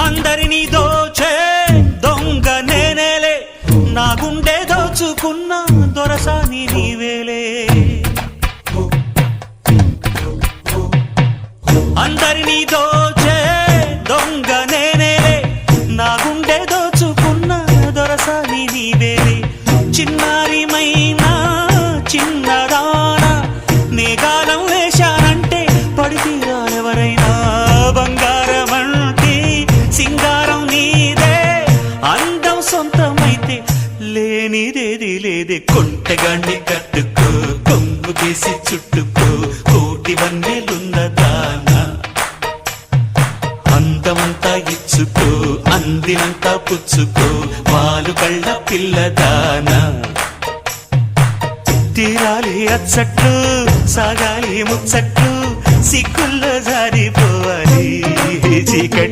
అందరినీ దోచే దొంగ నేనేలే, నా గుండె దోచుకున్న దొరసాని నీవేలే. అందరినీ దోచే దొంగ నేనేలే, నా గుండె దోచుకున్న దొరసాని నీవేలే. చిన్నారిమైనా చిన్నదానా నీ గాలం వేశానంటే పడితీరాలెవరైనా. బంగారమంటే సింగారం నీదే, అందం సొంతమైతే లేనిదేది లేదే. కొంటెగాన్ని కట్టుకో, కొమ్ము గీసి చుట్టుకో, కోటి వన్నెలున్నదానా. అందమంతా ఇచ్చుకో, అందినంతా పుచ్చుకో, వాలు కళ్ళ పిల్లదానా. తీరాలి అచ్చట్లు, సాగాలి ముచ్చట్లు, సిగ్గుల్లో జారిపోవాలి చీకట్లు.